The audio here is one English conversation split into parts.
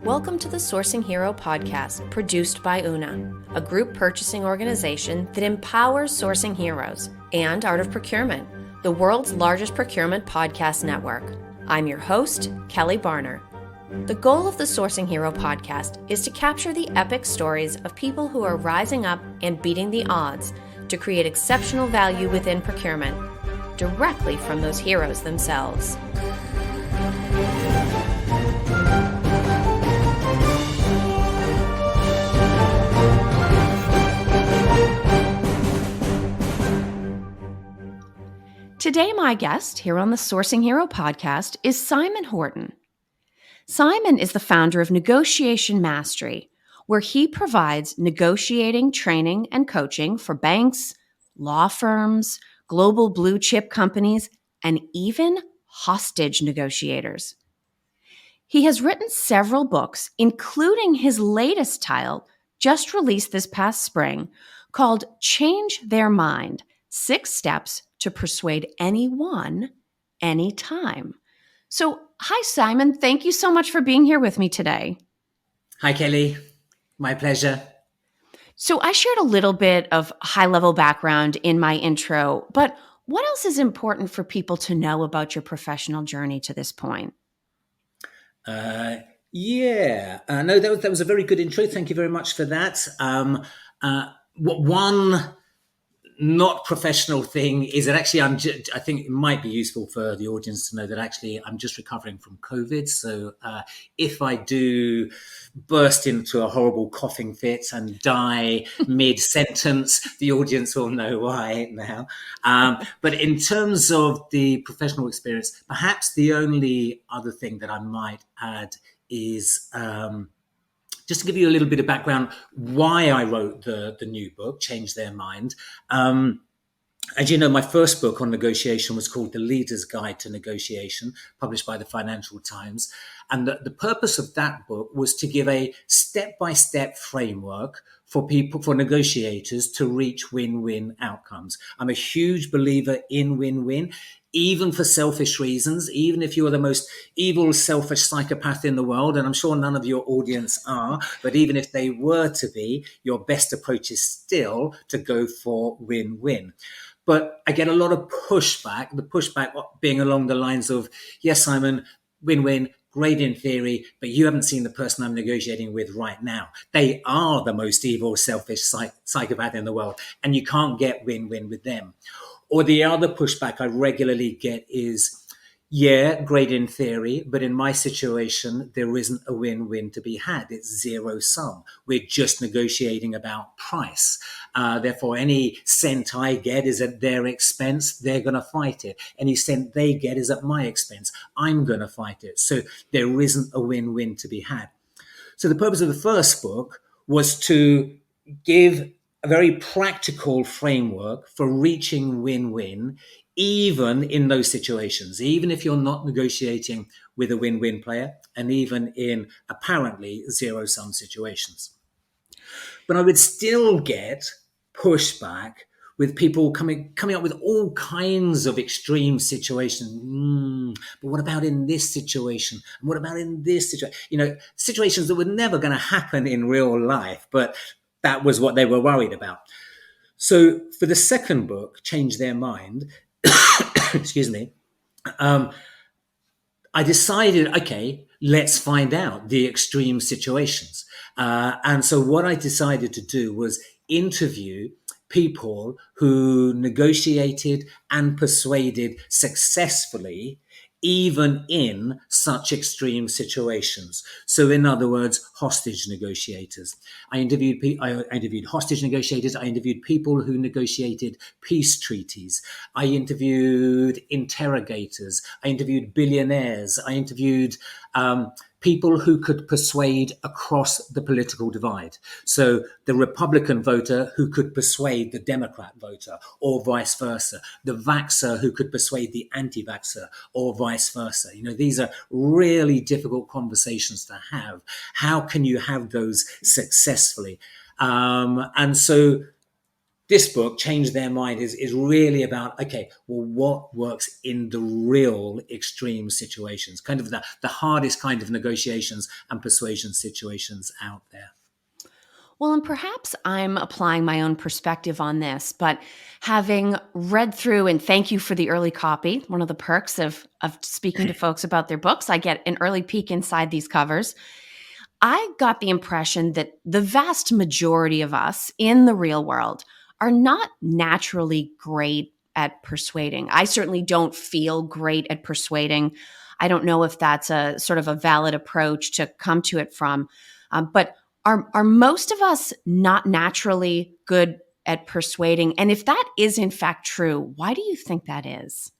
Welcome to the Sourcing Hero podcast, produced by Una, a group purchasing organization that empowers sourcing heroes, and Art of Procurement, the world's largest procurement podcast network. I'm your host, Kelly Barner. The goal of the Sourcing Hero podcast is to capture the epic stories of people who are rising up and beating the odds to create exceptional value within procurement, directly from those heroes themselves. Today, my guest here on the Sourcing Hero podcast is Simon Horton. Simon is the founder of Negotiation Mastery, where he provides negotiating, training, and coaching for banks, law firms, global blue chip companies, and even hostage negotiators. He has written several books, including his latest title, just released this past spring, called Change Their Mind: 6 Steps to Persuade Anyone, Anytime. So, hi, Simon. Thank you so much for being here with me today. Hi, Kelly. My pleasure. So I shared a little bit of high-level background in my intro, but what else is important for people to know about your professional journey to this point? No, that was a very good intro. Thank you very much for that. One not professional thing is that actually I think it might be useful for the audience to know that actually I'm just recovering from COVID. So if I do burst into a horrible coughing fit and die mid-sentence, the audience will know why now. But in terms of the professional experience, perhaps the only other thing that I might add is just to give you a little bit of background why I wrote the new book, Change Their Mind. As you know, my first book on negotiation was called The Leader's Guide to Negotiation, published by the Financial Times. And the purpose of that book was to give a step-by-step framework for negotiators to reach win-win outcomes. I'm a huge believer in win-win, even for selfish reasons, even if you're the most evil, selfish psychopath in the world, and I'm sure none of your audience are, but even if they were to be, your best approach is still to go for win-win. But I get a lot of pushback, the pushback being along the lines of, yes, Simon, win-win, great in theory, but you haven't seen the person I'm negotiating with right now. They are the most evil, selfish psychopath in the world, and you can't get win-win with them. Or the other pushback I regularly get is, yeah, great in theory, but in my situation, there isn't a win-win to be had. It's zero sum. We're just negotiating about price. Therefore, any cent I get is at their expense. They're going to fight it. Any cent they get is at my expense. I'm going to fight it. So there isn't a win-win to be had. So the purpose of the first book was to give a very practical framework for reaching win-win, even in those situations, even if you're not negotiating with a win-win player, and even in apparently zero-sum situations. But I would still get pushback with people coming up with all kinds of extreme situations. But what about in this situation? And what about in this situation? Situations that were never going to happen in real life, but that was what they were worried about. So for the second book, Change Their Mind, excuse me, I decided, okay, let's find out the extreme situations. And so what I decided to do was interview people who negotiated and persuaded successfully, even in such extreme situations. So in other words, hostage negotiators. I interviewed hostage negotiators. I interviewed people who negotiated peace treaties. I interviewed interrogators. I interviewed billionaires. I interviewed people who could persuade across the political divide. So the Republican voter who could persuade the Democrat voter, or vice versa. The vaxxer who could persuade the anti-vaxxer, or vice versa. These are really difficult conversations to have. How can you have those successfully? And so this book, Change Their Mind, is really about, okay, well, what works in the real extreme situations, kind of the hardest kind of negotiations and persuasion situations out there. Well, and perhaps I'm applying my own perspective on this, but having read through, and thank you for the early copy. One of the perks of speaking to folks about their books, I get an early peek inside these covers. I got the impression that the vast majority of us in the real world are not naturally great at persuading. I certainly don't feel great at persuading. I don't know if that's a sort of a valid approach to come to it from, but are most of us not naturally good at persuading? And if that is in fact true, why do you think that is?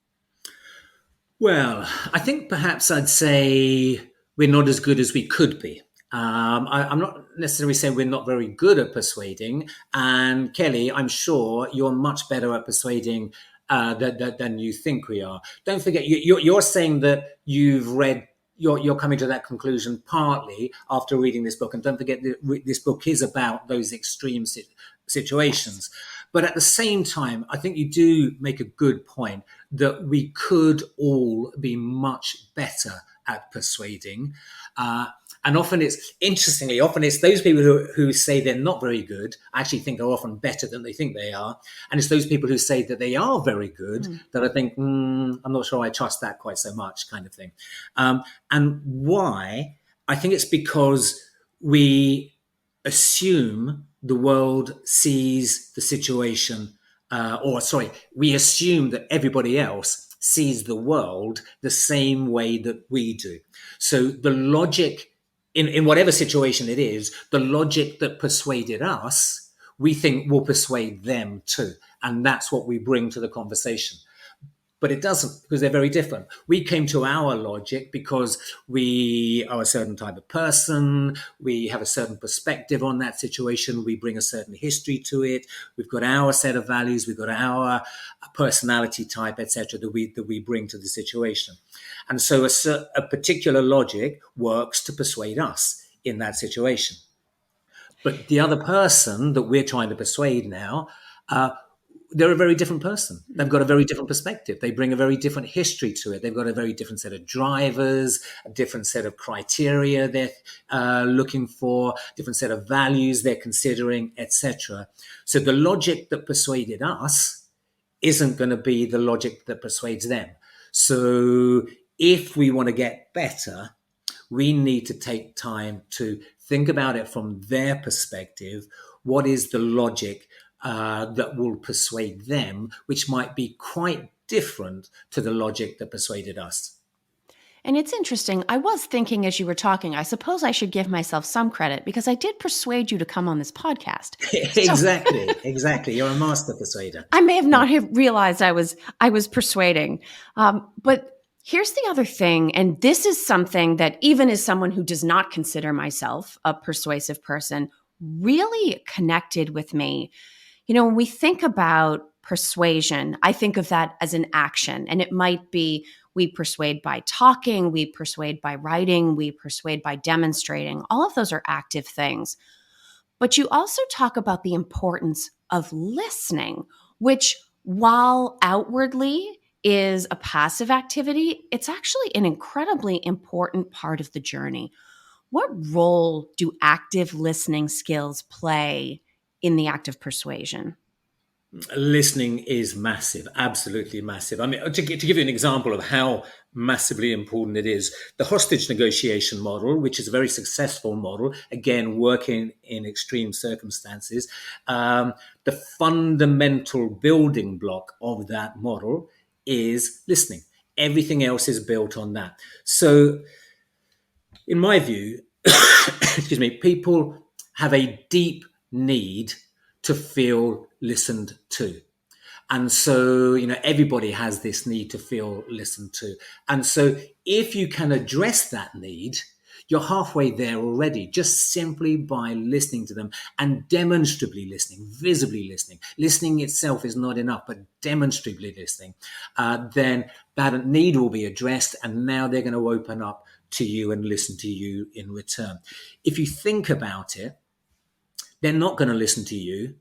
Well, I think perhaps I'd say we're not as good as we could be. I'm not necessarily saying we're not very good at persuading. And Kelly, I'm sure you're much better at persuading than you think we are. Don't forget, you're saying that you've read. You're coming to that conclusion partly after reading this book, and don't forget that this book is about those extreme situations. But at the same time, I think you do make a good point that we could all be much better at persuading. And often it's those people who say they're not very good, I actually think are often better than they think they are. And it's those people who say that they are very good that I think, I'm not sure I trust that quite so much, kind of thing. And why? I think it's because we assume the world sees the situation, we assume that everybody else sees the world the same way that we do. So the logic in whatever situation it is, the logic that persuaded us, we think will persuade them too. And that's what we bring to the conversation. But it doesn't, because they're very different. We came to our logic because we are a certain type of person. We have a certain perspective on that situation. We bring a certain history to it. We've got our set of values. We've got our personality type, etc., that we bring to the situation. And so a particular logic works to persuade us in that situation. But the other person that we're trying to persuade now, they're a very different person. They've got a very different perspective. They bring a very different history to it. They've got a very different set of drivers, a different set of criteria they're looking for, different set of values they're considering, etc. So the logic that persuaded us isn't going to be the logic that persuades them. So if we want to get better, we need to take time to think about it from their perspective. What is the logic that will persuade them, which might be quite different to the logic that persuaded us? And it's interesting. I was thinking as you were talking, I suppose I should give myself some credit because I did persuade you to come on this podcast. Exactly. You're a master persuader. I may have not have realized I was persuading. But here's the other thing, and this is something that even as someone who does not consider myself a persuasive person, really connected with me. You know, when we think about persuasion, I think of that as an action, and it might be we persuade by talking, we persuade by writing, we persuade by demonstrating. All of those are active things. But you also talk about the importance of listening, which while outwardly is a passive activity, it's actually an incredibly important part of the journey. What role do active listening skills play in the act of persuasion? Listening is massive, absolutely massive. I mean, to give you an example of how massively important it is, the hostage negotiation model, which is a very successful model, again, working in extreme circumstances, the fundamental building block of that model is listening. Everything else is built on that. So, in my view, excuse me, people have a deep need to feel listened to. And so, everybody has this need to feel listened to. And so if you can address that need, you're halfway there already, just simply by listening to them and demonstrably listening, visibly listening. Listening itself is not enough, but demonstrably listening. Then that need will be addressed, and now they're going to open up to you and listen to you in return. If you think about it, they're not going to listen to you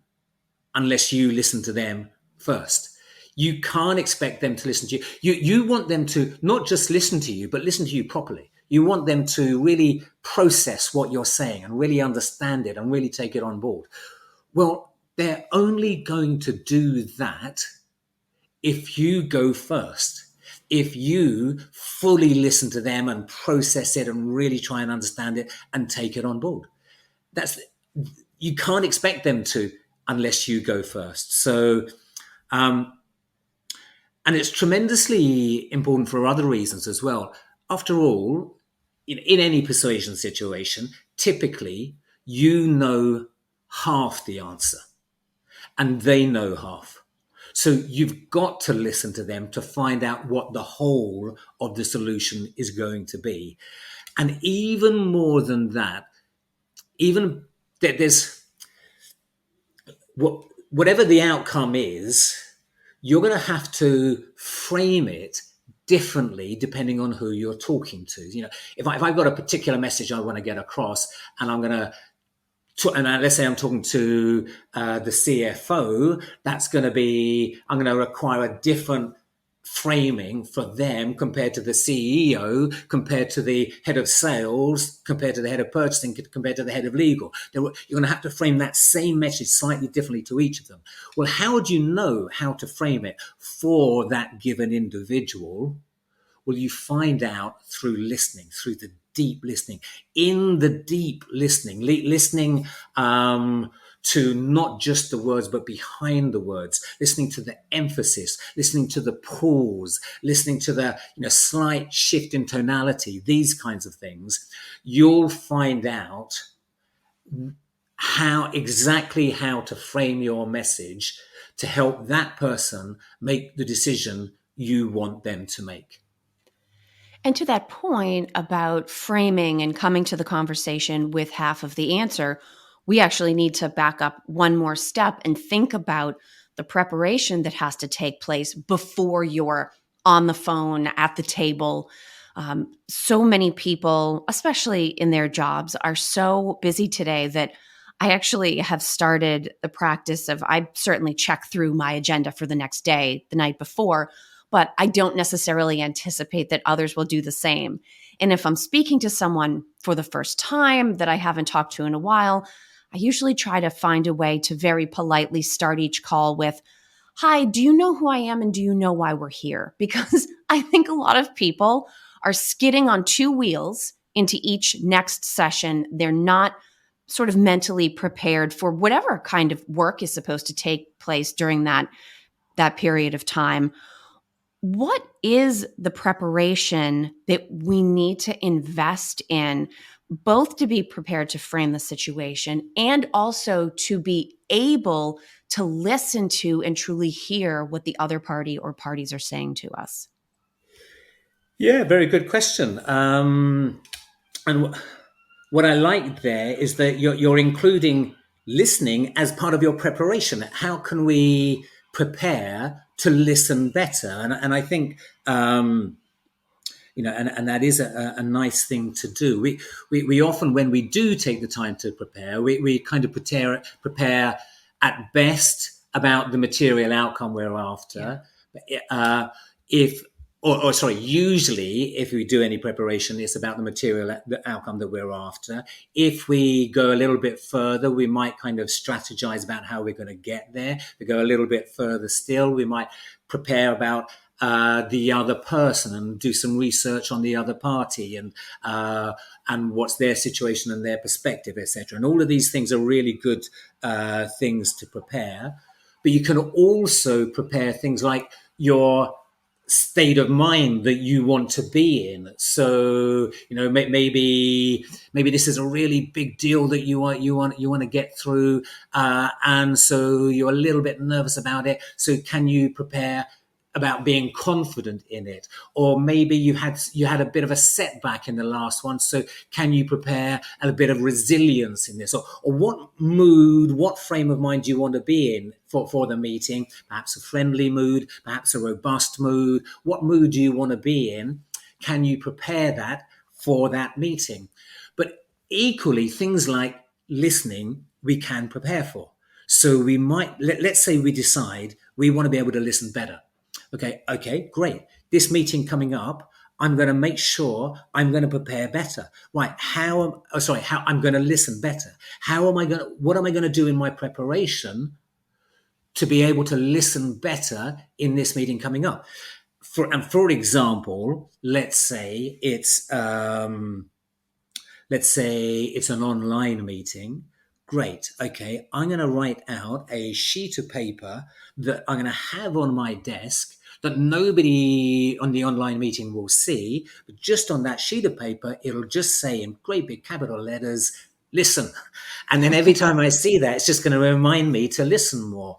unless you listen to them first. You can't expect them to listen to you. You want them to not just listen to you, but listen to you properly. You want them to really process what you're saying and really understand it and really take it on board. Well, they're only going to do that if you go first. If you fully listen to them and process it and really try and understand it and take it on board. You can't expect them to unless you go first. So, and it's tremendously important for other reasons as well. After all, in any persuasion situation, typically you know half the answer and they know half. So you've got to listen to them to find out what the whole of the solution is going to be. And even more than that, even there's whatever the outcome is, you're going to have to frame it differently depending on who you're talking to. If I've got a particular message I want to get across, and I'm going to, and let's say I'm talking to the CFO, I'm going to require a different framing for them compared to the CEO, compared to the head of sales, compared to the head of purchasing, compared to the head of legal. You're going to have to frame that same message slightly differently to each of them. Well, how do you know how to frame it for that given individual? Well, you find out through listening, through the deep listening. In the deep listening, listening to not just the words, but behind the words, listening to the emphasis, listening to the pause, listening to the slight shift in tonality, these kinds of things, you'll find out how to frame your message to help that person make the decision you want them to make. And to that point about framing and coming to the conversation with half of the answer, we actually need to back up one more step and think about the preparation that has to take place before you're on the phone, at the table. So many people, especially in their jobs, are so busy today that I actually have started the practice of, I certainly check through my agenda for the next day, the night before, but I don't necessarily anticipate that others will do the same. And if I'm speaking to someone for the first time that I haven't talked to in a while, I usually try to find a way to very politely start each call with, "Hi, do you know who I am and do you know why we're here?" Because I think a lot of people are skidding on two wheels into each next session. They're not sort of mentally prepared for whatever kind of work is supposed to take place during that period of time. What is the preparation that we need to invest in, both to be prepared to frame the situation and also to be able to listen to and truly hear what the other party or parties are saying to us? Yeah, very good question. And what I like there is that you're including listening as part of your preparation. How can we prepare to listen better? And I think, and that is a nice thing to do. We often, when we do take the time to prepare, we kind of prepare at best about the material outcome we're after. Yeah. Usually if we do any preparation, it's about the material outcome that we're after. If we go a little bit further, we might kind of strategize about how we're going to get there. If we go a little bit further still, we might prepare about the other person and do some research on the other party and what's their situation and their perspective, etc. And all of these things are really good things to prepare. But you can also prepare things like your state of mind that you want to be in. So, maybe this is a really big deal that you want to get through, and so you're a little bit nervous about it. So, can you prepare about being confident in it? Or maybe you had a bit of a setback in the last one, so can you prepare a bit of resilience in this? Or what mood, what frame of mind do you want to be in for the meeting? Perhaps a friendly mood, perhaps a robust mood. What mood do you want to be in? Can you prepare that for that meeting? But equally, things like listening, we can prepare for. So we might, let's say we decide we want to be able to listen better. Okay, great. This meeting coming up, I'm going to make sure I'm going to prepare better. Right? How I'm going to listen better. What am I going to do in my preparation to be able to listen better in this meeting coming up? For example, let's say it's an online meeting. Great. Okay. I'm going to write out a sheet of paper that I'm going to have on my desk that nobody on the online meeting will see. But just on that sheet of paper, it'll just say in great big capital letters, listen. And then every time I see that, it's just going to remind me to listen more.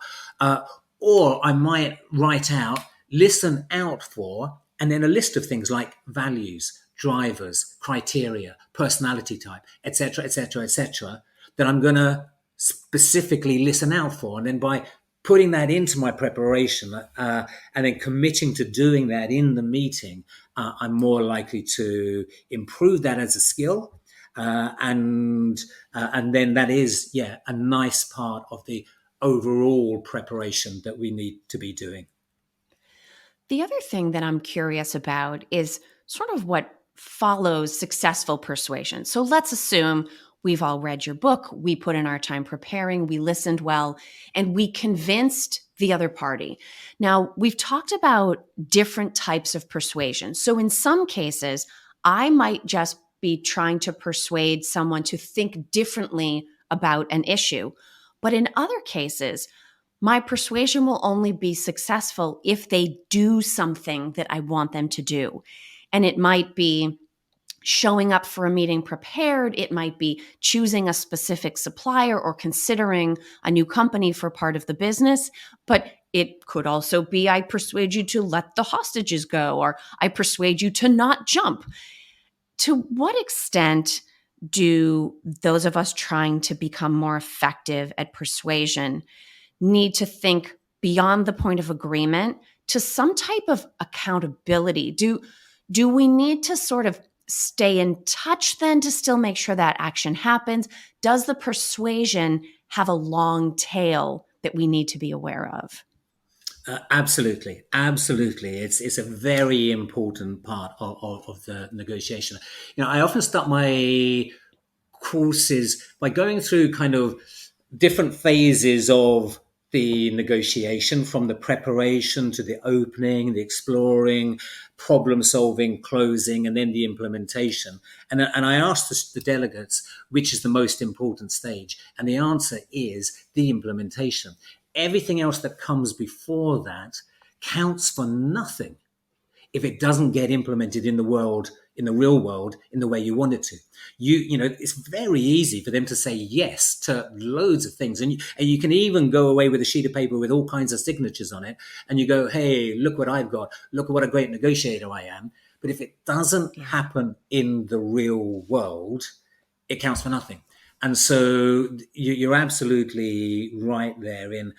Or I might write out, listen out for, and then a list of things like values, drivers, criteria, personality type, etc., etc., etc., that I'm going to specifically listen out for. And then by putting that into my preparation and then committing to doing that in the meeting, I'm more likely to improve that as a skill. And then that is, a nice part of the overall preparation that we need to be doing. The other thing that I'm curious about is sort of what follows successful persuasion. So let's assume we've all read your book, we put in our time preparing, we listened well, and we convinced the other party. Now, we've talked about different types of persuasion. So in some cases, I might just be trying to persuade someone to think differently about an issue. But in other cases, my persuasion will only be successful if they do something that I want them to do. And it might be showing up for a meeting prepared. It might be choosing a specific supplier or considering a new company for part of the business. But it could also be I persuade you to let the hostages go, or I persuade you to not jump. To what extent do those of us trying to become more effective at persuasion need to think beyond the point of agreement to some type of accountability? Do we need to sort of stay in touch then to still make sure that action happens? Does the persuasion have a long tail that we need to be aware of? Absolutely. It's a very important part of the negotiation. I often start my courses by going through kind of different phases of the negotiation, from the preparation to the opening, the exploring, problem solving, closing, and then the implementation. And I asked the delegates, which is the most important stage? And the answer is the implementation. Everything else that comes before that counts for nothing if it doesn't get implemented in the real world, in the way you want it to. It's very easy for them to say yes to loads of things. And you can even go away with a sheet of paper with all kinds of signatures on it. And you go, hey, look what I've got. Look what a great negotiator I am. But if it doesn't happen in the real world, it counts for nothing. And so you're absolutely right there in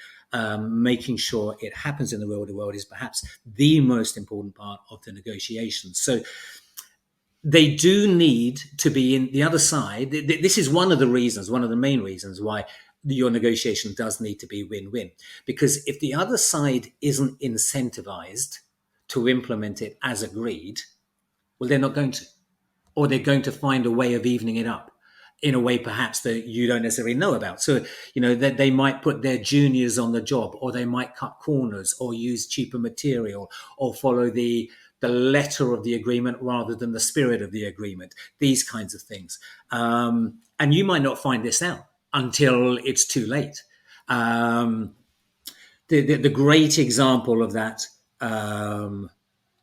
making sure it happens in the real world is perhaps the most important part of the negotiation. So they do need to be in the other side. This is one of the main reasons why your negotiation does need to be win-win. Because if the other side isn't incentivized to implement it as agreed, well, they're not going to. Or they're going to find a way of evening it up in a way perhaps that you don't necessarily know about. So, that they might put their juniors on the job, or they might cut corners, or use cheaper material, or follow the letter of the agreement rather than the spirit of the agreement, these kinds of things. And you might not find this out until it's too late. The great example of that,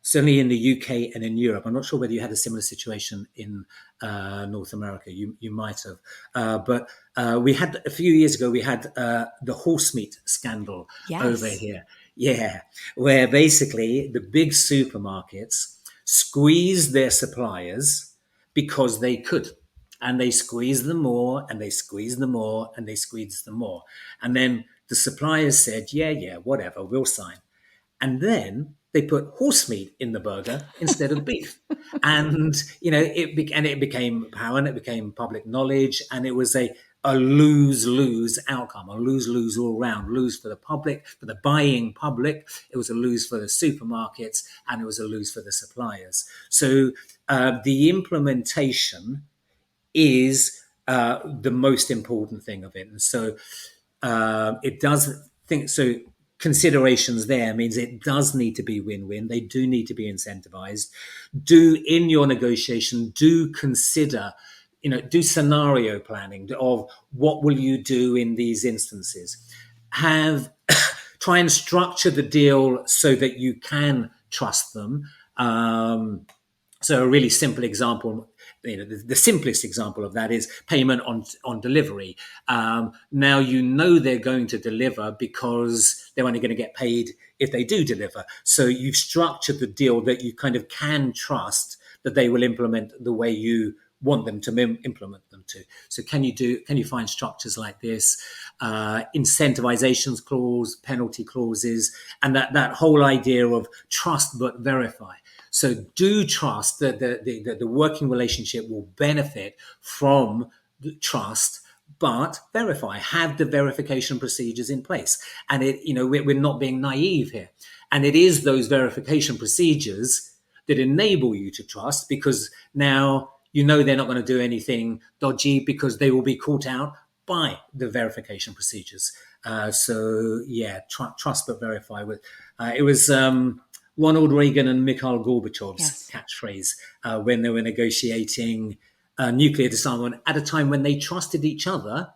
certainly in the UK and in Europe. I'm not sure whether you had a similar situation in North America. You might have. But we had, a few years ago, we had the horse meat scandal over here. Yeah, where basically the big supermarkets squeezed their suppliers because they could. And they squeezed them more, and they squeezed them more, and they squeezed them more. And then the suppliers said, yeah, whatever, we'll sign. And then they put horse meat in the burger instead of beef. And, it became apparent, it became public knowledge, and it was a a lose-lose outcome, a lose-lose all round, lose for the public, for the buying public. It was a lose for the supermarkets, and it was a lose for the suppliers. So the implementation is the most important thing of it. And so it does think so. Considerations there means it does need to be win-win. They do need to be incentivized. Do in your negotiation, do consider, do scenario planning of what will you do in these instances. Try and structure the deal so that you can trust them. So a really simple example, the simplest example of that is payment on delivery. Now they're going to deliver because they're only going to get paid if they do deliver. So you've structured the deal that you kind of can trust that they will implement the way you want them to implement them to. So can you find structures like this, incentivizations clause, penalty clauses, and that whole idea of trust but verify. So do trust that the working relationship will benefit from the trust, but verify, have the verification procedures in place. And we're not being naive here. And it is those verification procedures that enable you to trust, because now they're not going to do anything dodgy because they will be caught out by the verification procedures. Trust but verify. It was Ronald Reagan and Mikhail Gorbachev's catchphrase when they were negotiating nuclear disarmament at a time when they trusted each other,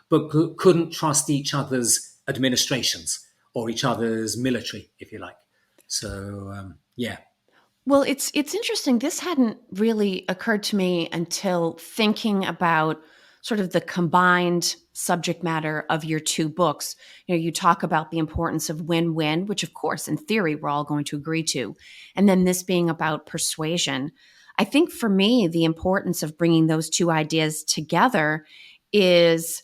but couldn't trust each other's administrations or each other's military, if you like. So, Well, it's interesting. This hadn't really occurred to me until thinking about sort of the combined subject matter of your two books. You talk about the importance of win-win, which of course, in theory, we're all going to agree to. And then this being about persuasion. I think for me, the importance of bringing those two ideas together is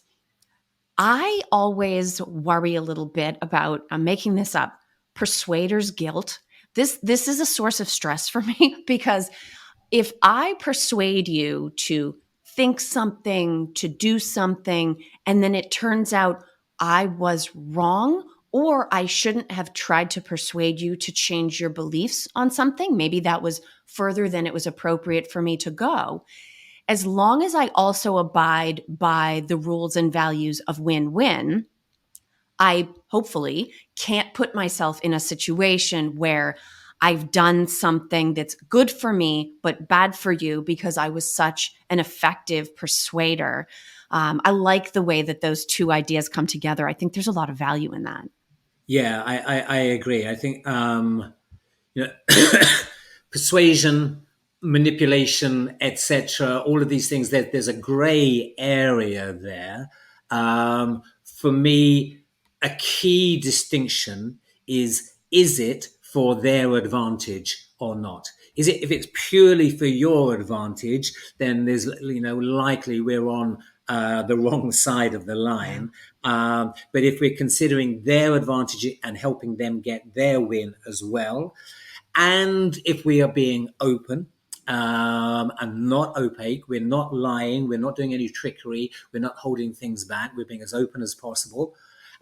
I always worry a little bit about, I'm making this up, persuader's guilt. This is a source of stress for me, because if I persuade you to think something, to do something, and then it turns out I was wrong, or I shouldn't have tried to persuade you to change your beliefs on something, maybe that was further than it was appropriate for me to go. As long as I also abide by the rules and values of win-win, I hopefully can't put myself in a situation where I've done something that's good for me, but bad for you because I was such an effective persuader. I like the way that those two ideas come together. I think there's a lot of value in that. Yeah, I agree. I think, persuasion, manipulation, etc., all of these things, there's a gray area there. For me, a key distinction is it for their advantage or not? If it's purely for your advantage, then there's, likely we're on the wrong side of the line. But if we're considering their advantage and helping them get their win as well, and if we are being open and not opaque, we're not lying, we're not doing any trickery, we're not holding things back, we're being as open as possible,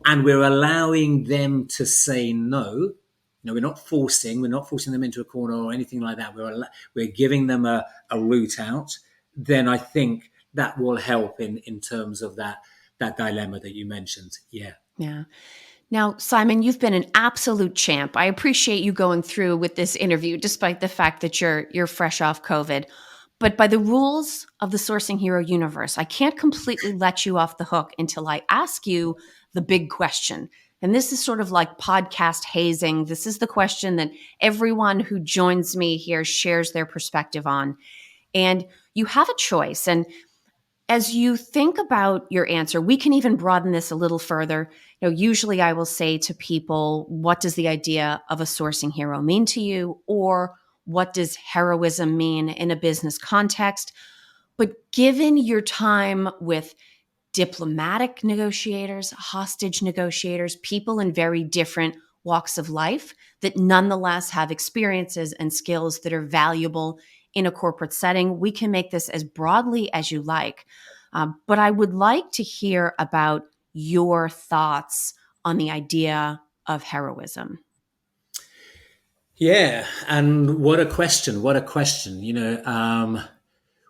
and we're allowing them to say no. We're not forcing them into a corner or anything like that. We're giving them a route out. Then I think that will help in terms of that dilemma that you mentioned. Yeah. Now, Simon, you've been an absolute champ. I appreciate you going through with this interview, despite the fact that you're fresh off COVID. But by the rules of the Sourcing Hero universe, I can't completely let you off the hook until I ask you the big question. And this is sort of like podcast hazing. This is the question that everyone who joins me here shares their perspective on. And you have a choice. And as you think about your answer, we can even broaden this a little further. Usually I will say to people, what does the idea of a sourcing hero mean to you? Or what does heroism mean in a business context? But given your time with diplomatic negotiators, hostage negotiators, people in very different walks of life that nonetheless have experiences and skills that are valuable in a corporate setting. We can make this as broadly as you like. But I would like to hear about your thoughts on the idea of heroism. Yeah, and what a question! What a question!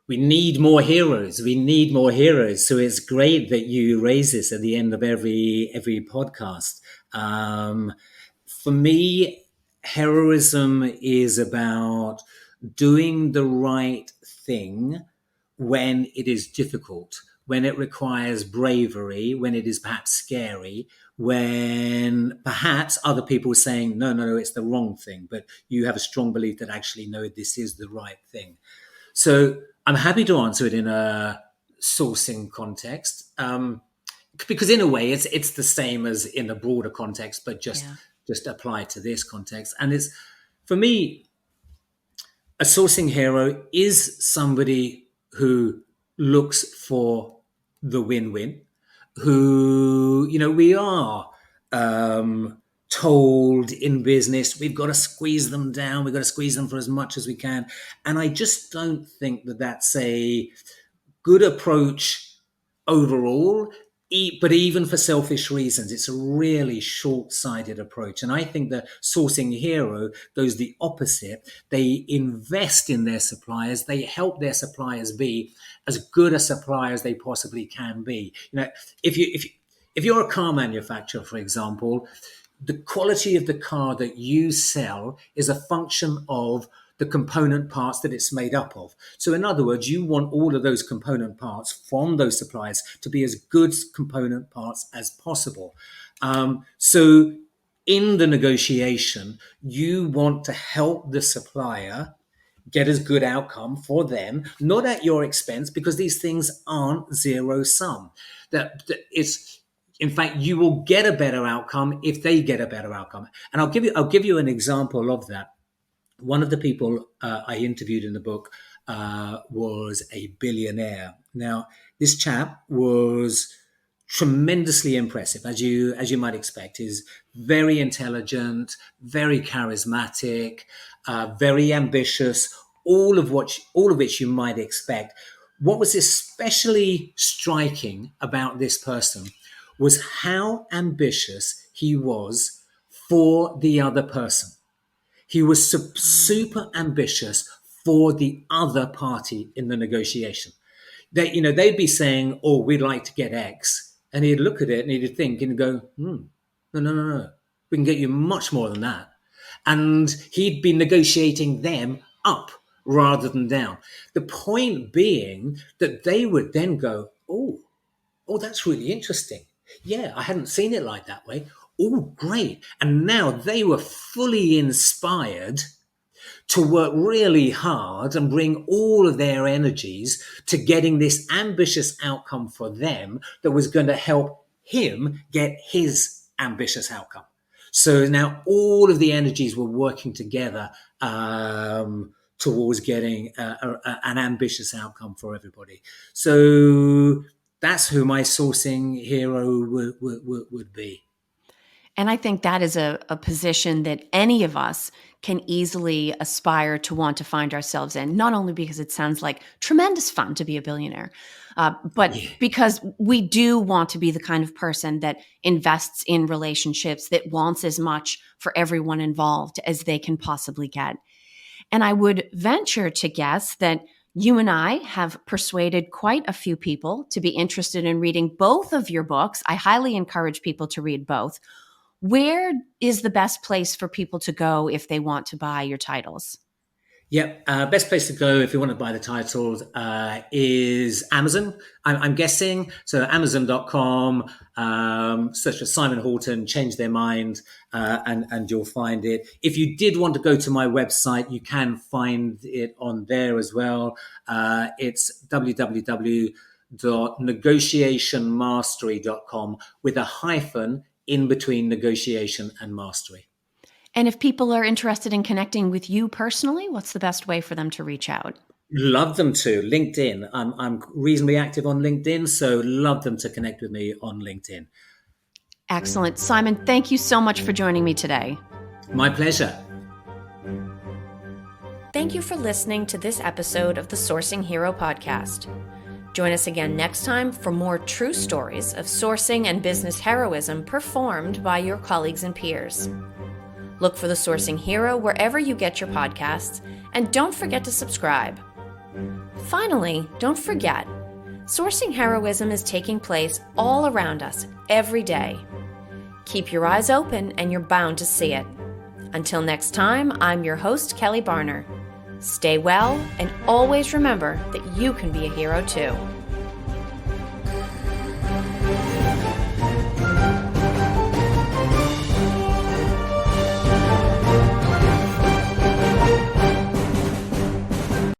We need more heroes. We need more heroes. So it's great that you raise this at the end of every podcast. For me, heroism is about doing the right thing when it is difficult, when it requires bravery, when it is perhaps scary, when perhaps other people are saying, no, no, no, it's the wrong thing, but you have a strong belief that actually, no, this is the right thing. So I'm happy to answer it in a sourcing context, because in a way it's the same as in a broader context, but just apply to this context. And it's, for me, a sourcing hero is somebody who looks for the win-win, who, we are told in business, we've got to squeeze them down, we've got to squeeze them for as much as we can. And I just don't think that that's a good approach overall. But even for selfish reasons, it's a really short-sighted approach. And I think the sourcing hero goes the opposite. They invest in their suppliers. They help their suppliers be as good a supplier as they possibly can be. If you're a car manufacturer, for example, the quality of the car that you sell is a function of the component parts that it's made up of. So in other words, you want all of those component parts from those suppliers to be as good component parts as possible. So in the negotiation, you want to help the supplier get as good outcome for them, not at your expense, because these things aren't zero sum. That it's, in fact, you will get a better outcome if they get a better outcome. And I'll give you an example of that. One of the people I interviewed in the book was a billionaire. Now, this chap was tremendously impressive, as you might expect. He's very intelligent, very charismatic, very ambitious. All of which you might expect. What was especially striking about this person was how ambitious he was for the other person. He was super ambitious for the other party in the negotiation. They'd be saying, "Oh, we'd like to get X," and he'd look at it and he'd think and go, "No, no, no, no. We can get you much more than that." And he'd be negotiating them up rather than down. The point being that they would then go, "Oh, that's really interesting. Yeah, I hadn't seen it like that way. Oh, great." And now they were fully inspired to work really hard and bring all of their energies to getting this ambitious outcome for them that was going to help him get his ambitious outcome. So now all of the energies were working together towards getting an ambitious outcome for everybody. So that's who my sourcing hero would be. And I think that is a position that any of us can easily aspire to want to find ourselves in, not only because it sounds like tremendous fun to be a billionaire, but because we do want to be the kind of person that invests in relationships, that wants as much for everyone involved as they can possibly get. And I would venture to guess that you and I have persuaded quite a few people to be interested in reading both of your books. I highly encourage people to read both. Where is the best place for people to go if they want to buy your titles? Yep. Best place to go if you want to buy the titles is Amazon, I'm guessing. So Amazon.com, search for Simon Horton, change their mind, and you'll find it. If you did want to go to my website, you can find it on there as well. It's www.negotiationmastery.com with a hyphen in between negotiation and mastery. And if people are interested in connecting with you personally, what's the best way for them to reach out? Love them to. LinkedIn. I'm reasonably active on LinkedIn, so love them to connect with me on LinkedIn. Excellent. Simon, thank you so much for joining me today. My pleasure. Thank you for listening to this episode of the Sourcing Hero podcast. Join us again next time for more true stories of sourcing and business heroism performed by your colleagues and peers. Look for the Sourcing Hero wherever you get your podcasts, and don't forget to subscribe. Finally, don't forget, sourcing heroism is taking place all around us every day. Keep your eyes open and you're bound to see it. Until next time, I'm your host, Kelly Barner. Stay well, and always remember that you can be a hero too.